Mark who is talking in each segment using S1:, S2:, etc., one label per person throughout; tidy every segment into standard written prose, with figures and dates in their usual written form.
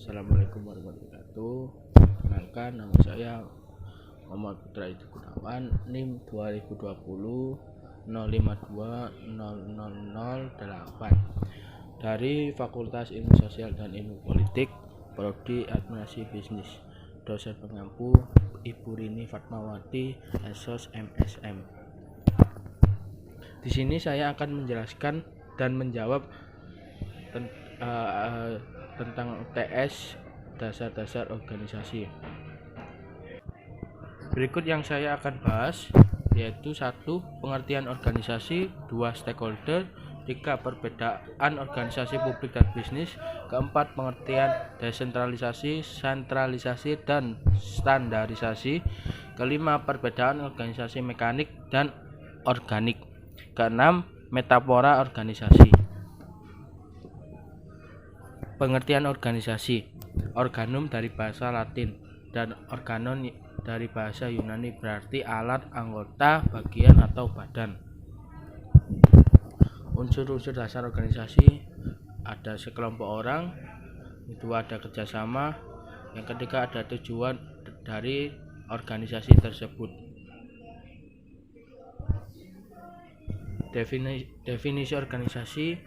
S1: Assalamualaikum warahmatullahi wabarakatuh. Perkenalkan, nama saya Muhammad Putra Edi Gunawan, NIM 2020 05200008 dari Fakultas Ilmu Sosial dan Ilmu Politik, Prodi Administrasi Bisnis. Dosen pengampu Ibu Rini Fatmawati, SOS MSM. Di sini saya akan menjelaskan dan menjawab tentang TS, dasar-dasar organisasi. Berikut yang saya akan bahas yaitu 1. Pengertian organisasi, 2. Stakeholder, 3. Perbedaan organisasi publik dan bisnis, 4. Pengertian desentralisasi, sentralisasi, dan standarisasi, 5. Perbedaan organisasi mekanik dan organik, 6. Metafora organisasi. Pengertian organisasi. Organum dari bahasa Latin dan organon dari bahasa Yunani, berarti alat, anggota, bagian, atau badan. Unsur-unsur dasar organisasi: ada sekelompok orang, itu ada kerjasama, yang ketiga ada tujuan dari organisasi tersebut. Definisi organisasi: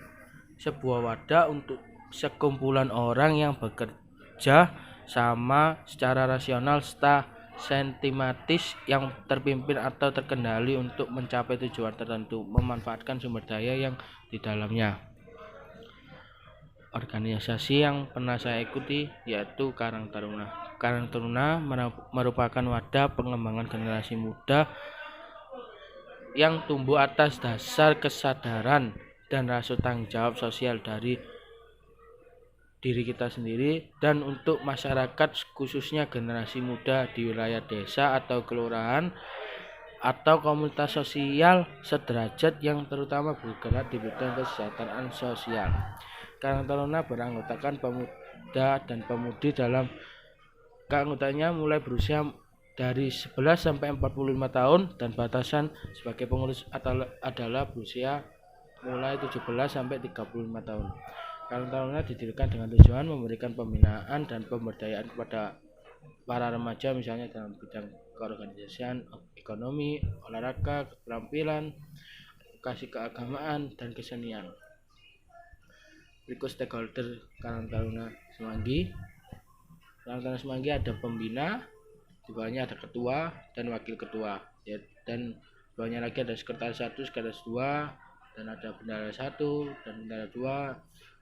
S1: sebuah wadah untuk sekumpulan orang yang bekerja sama secara rasional, sistematis, yang terpimpin atau terkendali untuk mencapai tujuan tertentu, memanfaatkan sumber daya yang di dalamnya. Organisasi yang pernah saya ikuti yaitu Karang Taruna. Karang Taruna merupakan wadah pengembangan generasi muda yang tumbuh atas dasar kesadaran dan rasa tanggung jawab sosial dari diri kita sendiri dan untuk masyarakat, khususnya generasi muda di wilayah desa atau kelurahan atau komunitas sosial sederajat yang terutama bergerak di bidang kesejahteraan sosial. Karang Taruna beranggotakan pemuda dan pemudi. Dalam keanggotaannya mulai berusia dari 11 sampai 45 tahun dan batasan sebagai pengurus adalah berusia mulai 17 sampai 35 tahun. Karang Taruna didirikan dengan tujuan memberikan pembinaan dan pemberdayaan kepada para remaja, misalnya dalam bidang keorganisasian, ekonomi, olahraga, keterampilan, edukasi keagamaan, dan kesenian. Berikut stakeholder Karang Taruna Semanggi. Karang Taruna Semanggi ada pembina, di bawahnya ada ketua dan wakil ketua, dan bawahnya lagi ada sekretaris 1, sekretaris 2, dan ada bendahara 1 dan bendahara 2,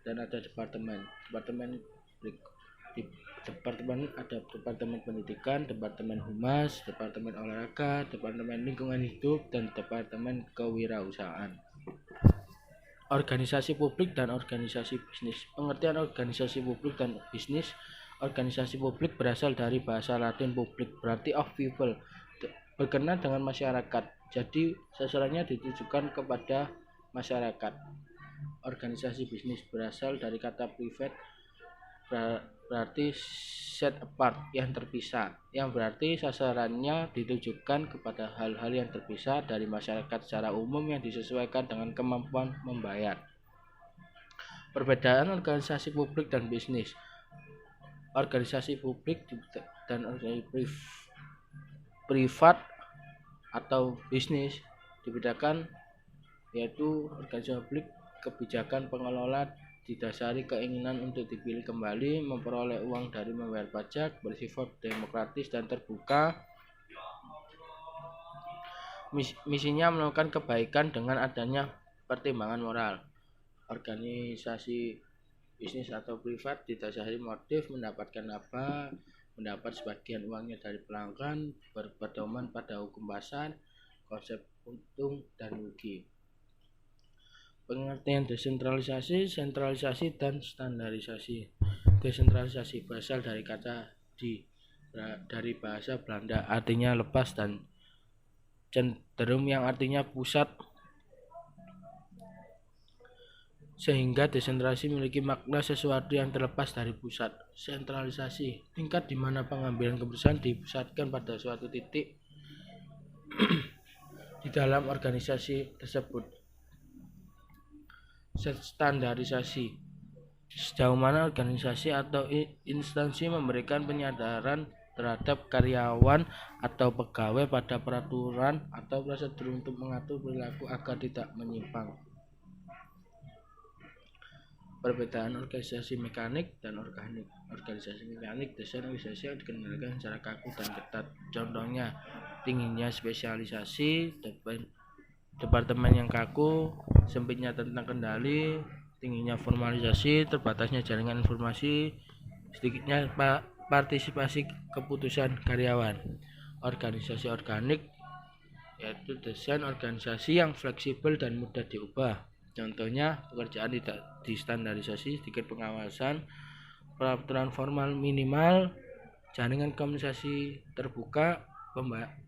S1: dan ada departemen ada departemen pendidikan, departemen humas, departemen olahraga, departemen lingkungan hidup, dan departemen kewirausahaan. Organisasi publik dan organisasi bisnis. Pengertian organisasi publik dan bisnis. Organisasi publik berasal dari bahasa Latin public, berarti of people, berkenaan dengan masyarakat, jadi sasarannya ditujukan kepada masyarakat. Organisasi bisnis berasal dari kata private, berarti set apart, yang terpisah, yang berarti sasarannya ditujukan kepada hal-hal yang terpisah dari masyarakat secara umum yang disesuaikan dengan kemampuan membayar. Perbedaan organisasi publik dan bisnis. Organisasi publik dan organisasi privat atau bisnis dibedakan, yaitu organisasi publik kebijakan pengelola didasari keinginan untuk dipilih kembali, memperoleh uang dari membayar pajak, bersifat demokratis dan terbuka. Misinya melakukan kebaikan dengan adanya pertimbangan moral. Organisasi bisnis atau privat didasari motif mendapatkan apa, mendapat sebagian uangnya dari pelanggan, berpedoman pada hukum pasar, konsep untung dan rugi. Pengertian desentralisasi, sentralisasi, dan standarisasi. Desentralisasi berasal dari kata dari bahasa Belanda, artinya lepas dan cenderung, yang artinya pusat, sehingga desentralisasi memiliki makna sesuatu yang terlepas dari pusat. Sentralisasi, tingkat di mana pengambilan keputusan dipusatkan pada suatu titik di dalam organisasi tersebut. Standarisasi Sejauh mana organisasi atau instansi memberikan penyadaran terhadap karyawan atau pegawai pada peraturan atau prosedur untuk mengatur perilaku agar tidak menyimpang. Perbedaan organisasi mekanik dan organik. Organisasi mekanik desain organisasi yang dikendalikan secara kaku dan ketat. Contohnya, tingginya spesialisasi, departemen yang kaku, sempitnya tentang kendali, tingginya formalisasi, terbatasnya jaringan informasi, sedikitnya partisipasi keputusan karyawan. Organisasi organik yaitu desain organisasi yang fleksibel dan mudah diubah. Contohnya, pekerjaan tidak distandarisasi, sedikit pengawasan, peraturan formal minimal, jaringan komunikasi terbuka,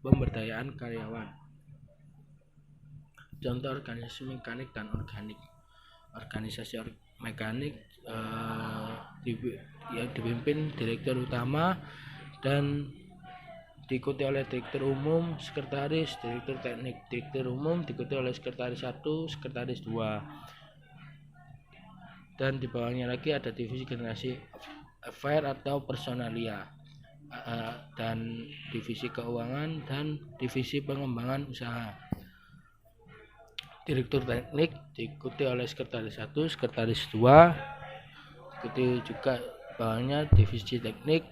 S1: pemberdayaan karyawan. Contoh organisasi mekanik dan organik. Organisasi mekanik yang dipimpin direktur utama dan diikuti oleh direktur umum, sekretaris, direktur teknik. Direktur umum diikuti oleh sekretaris 1, sekretaris 2. Dan di bawahnya lagi ada divisi generasi affair atau personalia, dan divisi keuangan dan divisi pengembangan usaha. Direktur teknik diikuti oleh sekretaris 1, sekretaris 2. Diikuti juga bawahnya divisi teknik,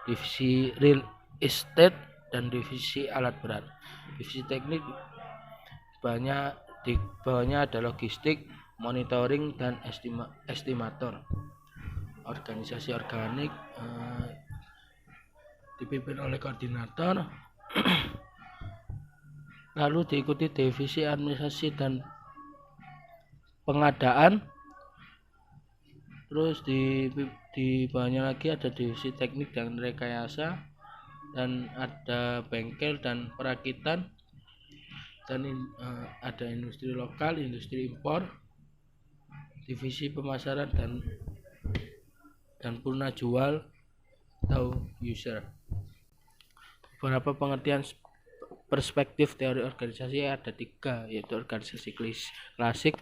S1: divisi real estate dan divisi alat berat. Divisi teknik di bawahnya ada logistik, monitoring dan estimator. Organisasi organik dipimpin oleh koordinator. Lalu diikuti divisi administrasi dan pengadaan. Terus di bawahnya lagi ada divisi teknik dan rekayasa, dan ada bengkel dan perakitan, dan ada industri lokal, industri impor, divisi pemasaran dan purna jual atau user. Beberapa pengertian perspektif teori organisasi ada 3, yaitu organisasi klasik,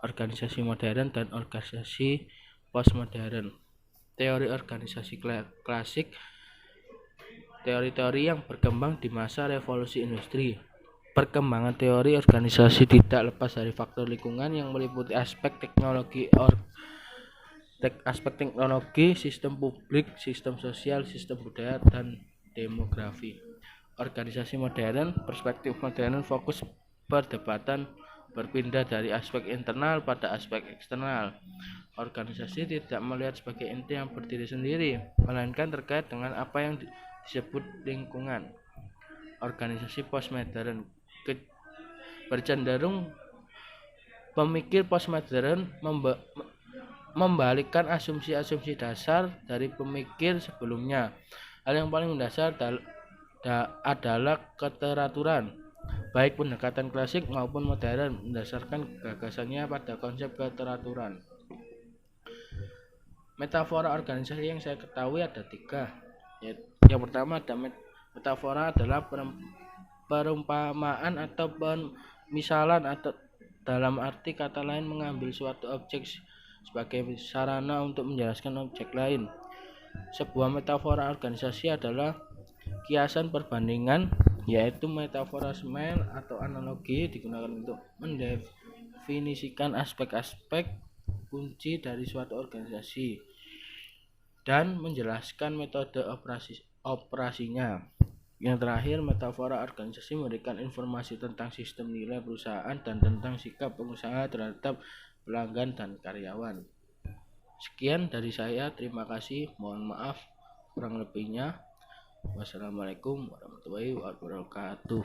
S1: organisasi modern, dan organisasi postmodern. Teori organisasi klasik, teori-teori yang berkembang di masa revolusi industri. Perkembangan teori organisasi tidak lepas dari faktor lingkungan yang meliputi aspek teknologi, sistem publik, sistem sosial, sistem budaya, dan demografi. Organisasi modern, perspektif modern fokus perdebatan berpindah dari aspek internal pada aspek eksternal. Organisasi tidak melihat sebagai ente yang berdiri sendiri, melainkan terkait dengan apa yang disebut lingkungan. Organisasi postmodern bercenderung pemikir postmodern membalikkan asumsi-asumsi dasar dari pemikir sebelumnya. Hal yang paling mendasar adalah keteraturan. Baik pendekatan klasik maupun modern mendasarkan gagasannya pada konsep keteraturan. Metafora organisasi yang saya ketahui ada 3. Yang pertama ada metafora adalah perumpamaan atau pemisalan, atau dalam arti kata lain mengambil suatu objek sebagai sarana untuk menjelaskan objek lain. Sebuah metafora organisasi adalah kiasan perbandingan, yaitu metafora semen atau analogi digunakan untuk mendefinisikan aspek-aspek kunci dari suatu organisasi dan menjelaskan metode operasinya. Yang terakhir, metafora organisasi memberikan informasi tentang sistem nilai perusahaan dan tentang sikap pengusaha terhadap pelanggan dan karyawan. Sekian dari saya, terima kasih, mohon maaf kurang lebihnya. Wassalamualaikum warahmatullahi wabarakatuh.